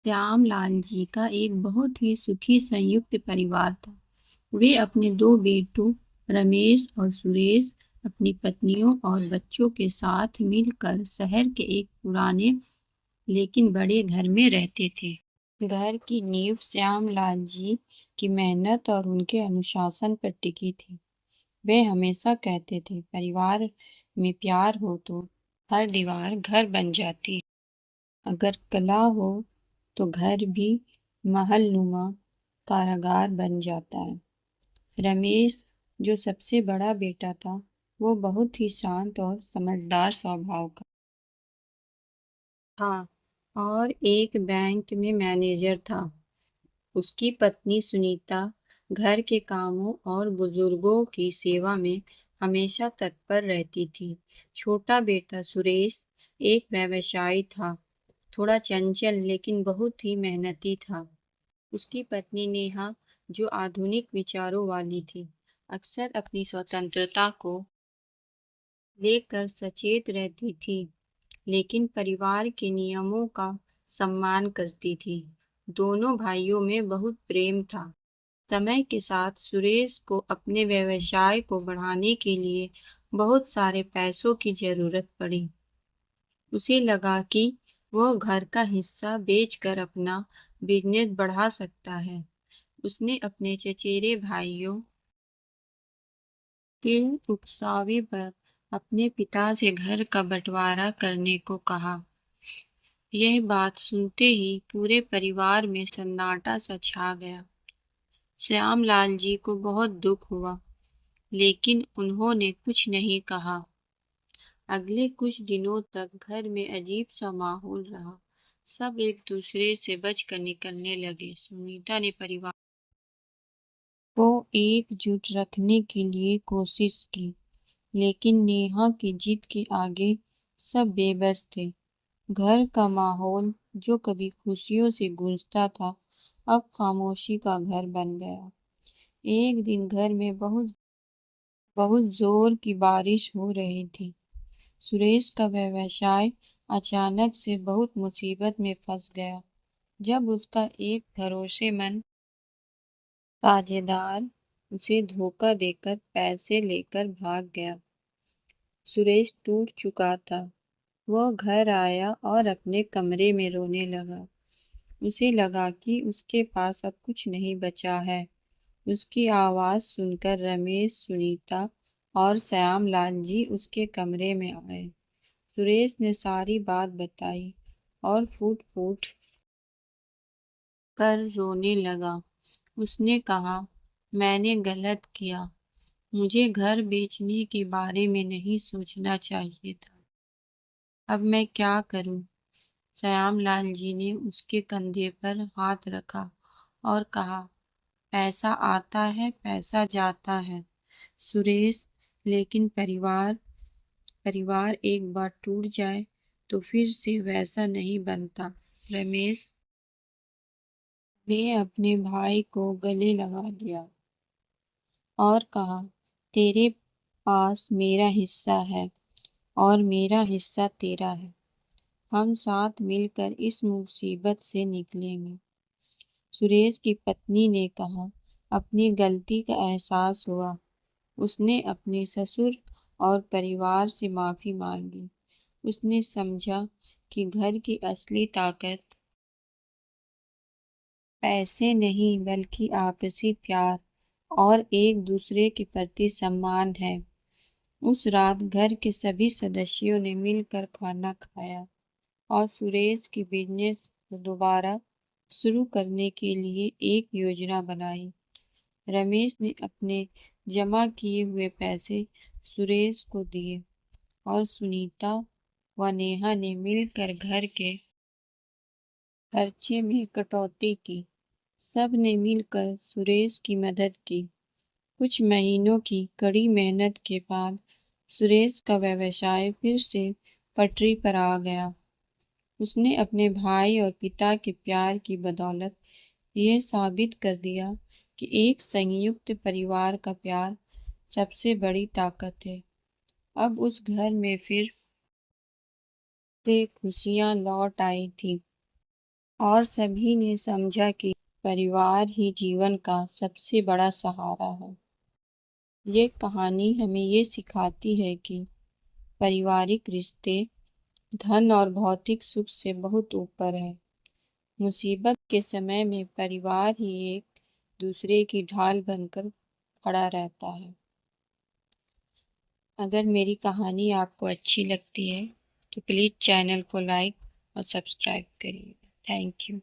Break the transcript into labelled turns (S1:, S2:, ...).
S1: श्यामलाल जी का एक बहुत ही सुखी संयुक्त परिवार था। वे अपने दो बेटों रमेश और सुरेश, अपनी पत्नियों और बच्चों के साथ मिलकर शहर के एक पुराने लेकिन बड़े घर में रहते थे। घर की नींव श्यामलाल जी की मेहनत और उनके अनुशासन पर टिकी थी। वे हमेशा कहते थे, परिवार में प्यार हो तो हर दीवार घर बन जाती है। अगर कला हो तो घर भी महलनुमा कारागार बन जाता है। रमेश, जो सबसे बड़ा बेटा था, वो बहुत ही शांत और समझदार स्वभाव का था और एक बैंक में मैनेजर था। उसकी पत्नी सुनीता घर के कामों और बुजुर्गों की सेवा में हमेशा तत्पर रहती थी। छोटा बेटा सुरेश एक व्यवसायी था, थोड़ा चंचल लेकिन बहुत ही मेहनती था। उसकी पत्नी नेहा, जो आधुनिक विचारों वाली थी, अक्सर अपनी स्वतंत्रता को लेकर सचेत रहती थी, लेकिन परिवार के नियमों का सम्मान करती थी। दोनों भाइयों में बहुत प्रेम था। समय के साथ सुरेश को अपने व्यवसाय को बढ़ाने के लिए बहुत सारे पैसों की जरूरत पड़ी। उसे लगा कि वह घर का हिस्सा बेचकर अपना बिजनेस बढ़ा सकता है। उसने अपने चचेरे भाइयों के उकसावे पर अपने पिता से घर का बंटवारा करने को कहा। यह बात सुनते ही पूरे परिवार में सन्नाटा सा छा गया। श्यामलाल जी को बहुत दुख हुआ, लेकिन उन्होंने कुछ नहीं कहा। अगले कुछ दिनों तक घर में अजीब सा माहौल रहा। सब एक दूसरे से बचकर निकलने लगे। सुनीता ने परिवार को एकजुट रखने के लिए कोशिश की, लेकिन नेहा की जिद के आगे सब बेबस थे। घर का माहौल, जो कभी खुशियों से गूंजता था, अब खामोशी का घर बन गया। एक दिन घर में बहुत बहुत जोर की बारिश हो रही थी। सुरेश का व्यवसाय अचानक से बहुत मुसीबत में फंस गया, जब उसका एक भरोसेमंद साझेदार उसे धोखा देकर पैसे लेकर भाग गया। सुरेश टूट चुका था। वह घर आया और अपने कमरे में रोने लगा। उसे लगा कि उसके पास अब कुछ नहीं बचा है। उसकी आवाज सुनकर रमेश, सुनीता और श्यामलाल जी उसके कमरे में आए। सुरेश ने सारी बात बताई और फूट फूट कर रोने लगा। उसने कहा, मैंने गलत किया। मुझे घर बेचने के बारे में नहीं सोचना चाहिए था। अब मैं क्या करूं? श्यामलाल जी ने उसके कंधे पर हाथ रखा और कहा, पैसा आता है, पैसा जाता है सुरेश, लेकिन परिवार परिवार एक बार टूट जाए तो फिर से वैसा नहीं बनता। रमेश ने अपने भाई को गले लगा लिया और कहा, तेरे पास मेरा हिस्सा है और मेरा हिस्सा तेरा है। हम साथ मिलकर इस मुसीबत से निकलेंगे। सुरेश की पत्नी ने कहा, अपनी गलती का एहसास हुआ। उसने अपने ससुर और परिवार से माफी मांगी। उसने समझा कि घर की असली ताकत पैसे नहीं बल्कि आपसी प्यार और एक दूसरे के प्रति सम्मान है। उस रात घर के सभी सदस्यों ने मिलकर खाना खाया और सुरेश की बिजनेस को दोबारा शुरू करने के लिए एक योजना बनाई। रमेश ने अपने जमा किए हुए पैसे सुरेश को दिए और सुनीता व नेहा ने मिलकर घर के खर्चे में कटौती की। सब ने मिलकर सुरेश की मदद की। कुछ महीनों की कड़ी मेहनत के बाद सुरेश का व्यवसाय फिर से पटरी पर आ गया। उसने अपने भाई और पिता के प्यार की बदौलत यह साबित कर दिया कि एक संयुक्त परिवार का प्यार सबसे बड़ी ताकत है। अब उस घर में फिर से खुशियां लौट आई थी। और सभी ने समझा कि परिवार ही जीवन का सबसे बड़ा सहारा है। ये कहानी हमें ये सिखाती है कि पारिवारिक रिश्ते धन और भौतिक सुख से बहुत ऊपर है। मुसीबत के समय में परिवार ही एक दूसरे की ढाल बनकर खड़ा रहता है। अगर मेरी कहानी आपको अच्छी लगती है तो प्लीज़ चैनल को लाइक और सब्सक्राइब करिए। Thank you.